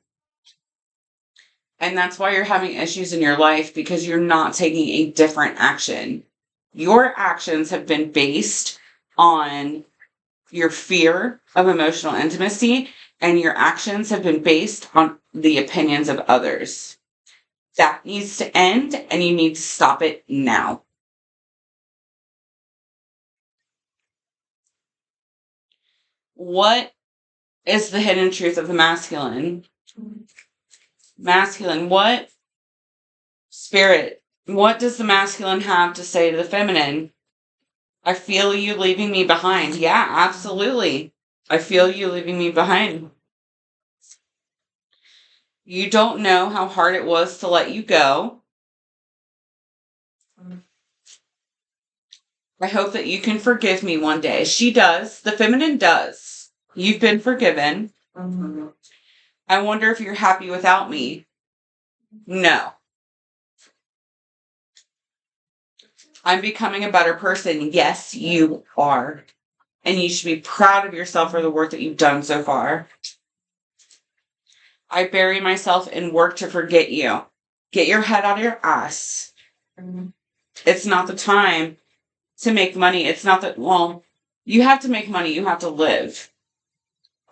And that's why you're having issues in your life, because you're not taking a different action. Your actions have been based on your fear of emotional intimacy, and your actions have been based on the opinions of others. That needs to end, and you need to stop it now. What is the hidden truth of the masculine? Masculine, what spirit, what does the masculine have to say to the feminine? I feel you leaving me behind. Yeah, absolutely. I feel you leaving me behind. You don't know how hard it was to let you go. I hope that you can forgive me one day. She does. The feminine does. You've been forgiven. I wonder if you're happy without me. No. I'm becoming a better person. Yes, you are. And you should be proud of yourself for the work that you've done so far. I bury myself in work to forget you. Get your head out of your ass. It's not the time to make money. It's not that, well, you have to make money. You have to live.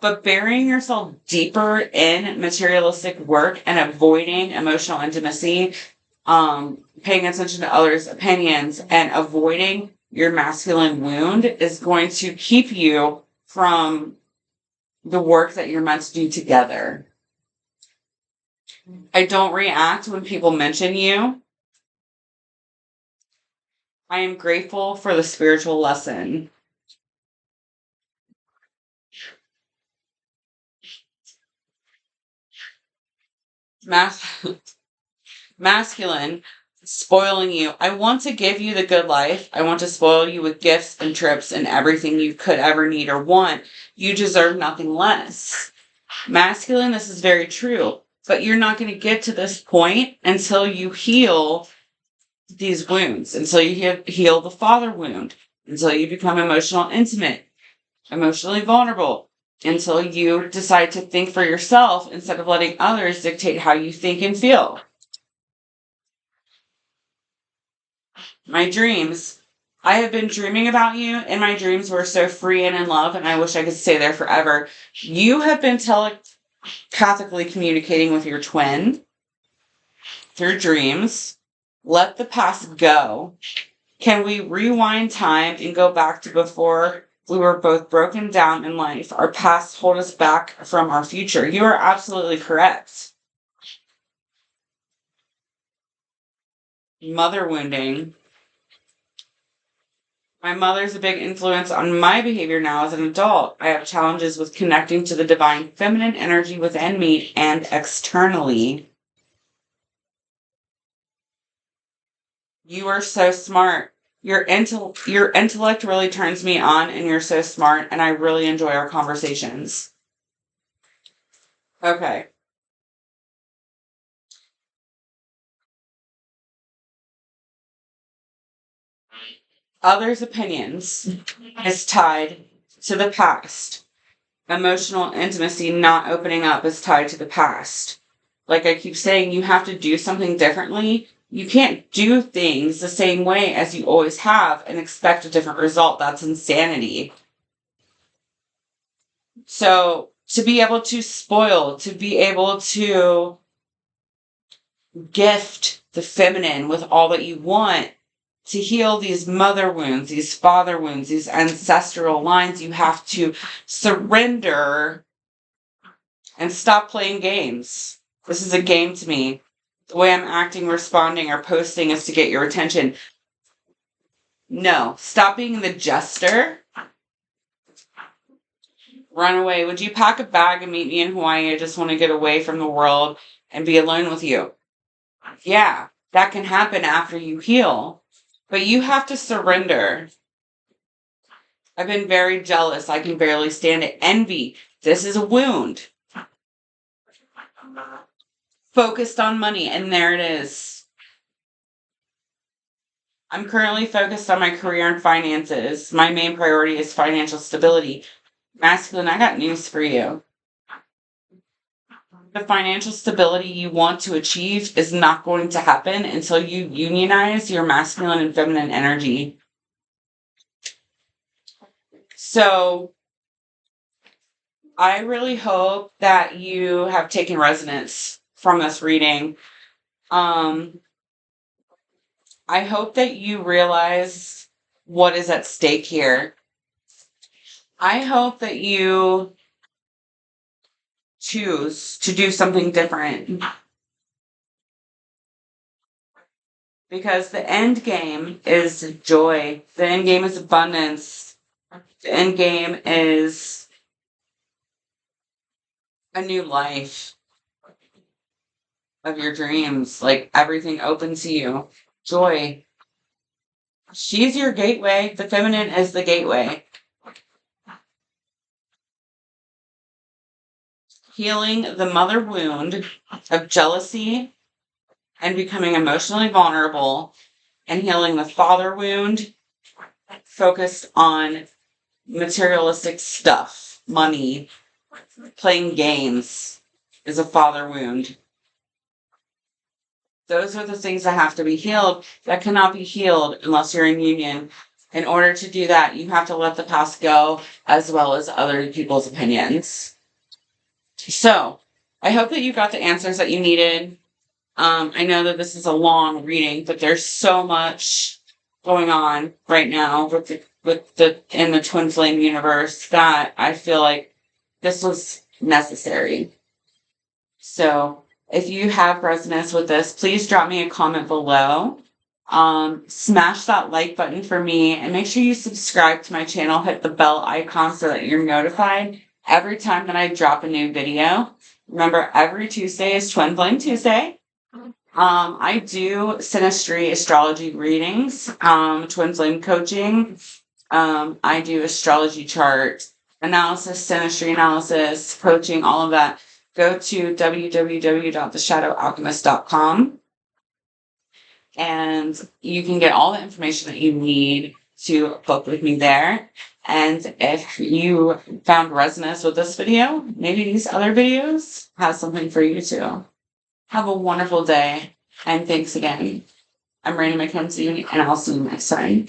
But burying yourself deeper in materialistic work and avoiding emotional intimacy, paying attention to others' opinions, and avoiding your masculine wound is going to keep you from the work that you're meant to do together. I don't react when people mention you. I am grateful for the spiritual lesson. Masculine, spoiling you. I want to give you the good life. I want to spoil you with gifts and trips and everything you could ever need or want. You deserve nothing less. Masculine, this is very true. But you're not going to get to this point until you heal these wounds, until you heal the father wound, until you become emotional intimate, emotionally vulnerable, until you decide to think for yourself instead of letting others dictate how you think and feel. My dreams. I have been dreaming about you, and my dreams were so free and in love, and I wish I could stay there forever. You have been telepathically communicating with your twin. through dreams. Let the past go. Can we rewind time and go back to before we were both broken down in life? Our past hold us back from our future. You are absolutely correct. Mother wounding. My mother's a big influence on my behavior now as an adult. I have challenges with connecting to the divine feminine energy within me and externally. You are so smart. Your intellect really turns me on, and you're so smart, and I really enjoy our conversations. Okay. Others' opinions is tied to the past. Emotional intimacy not opening up is tied to the past. Like I keep saying, you have to do something differently. You can't do things the same way as you always have and expect a different result. That's insanity. So to be able to spoil, to be able to gift the feminine with all that you want, to heal these mother wounds, these father wounds, these ancestral lines, you have to surrender and stop playing games. This is a game to me. The way I'm acting, responding, or posting is to get your attention. No, stop being the jester. Run away. Would you pack a bag and meet me in Hawaii? I just want to get away from the world and be alone with you. Yeah, that can happen after you heal. But you have to surrender. I've been very jealous. I can barely stand it. Envy. This is a wound. Focused on money, and there it is. I'm currently focused on my career and finances. My main priority is financial stability. Masculine, I got news for you. The financial stability you want to achieve is not going to happen until you unionize your masculine and feminine energy. So I really hope that you have taken resonance from this reading. I hope that you realize what is at stake here. I hope that you choose to do something different. Because the end game is joy. The end game is abundance. The end game is a new life of your dreams. Like everything open to you. Joy. She's your gateway. The feminine is the gateway. Healing the mother wound of jealousy and becoming emotionally vulnerable, and healing the father wound focused on materialistic stuff, money, playing games is a father wound. Those are the things that have to be healed that cannot be healed unless you're in union. In order to do that, you have to let the past go as well as other people's opinions. So, I hope that you got the answers that you needed. I know that this is a long reading, but there's so much going on right now with the in the twin flame universe that I feel like this was necessary. So if you have resonance with this, please drop me a comment below. Smash that like button for me, and make sure you subscribe to my channel. Hit the bell icon so that you're notified every time that I drop a new video. Remember, every Tuesday is Twin Flame Tuesday. I do synastry astrology readings, twin flame coaching. I do astrology chart analysis, synastry analysis, coaching, all of that. Go to www.theshadowalchemist.com and you can get all the information that you need to book with me there. And if you found resonance with this video, maybe these other videos have something for you too. Have a wonderful day, and thanks again. I'm Raina McKenzie, and I'll see you next time.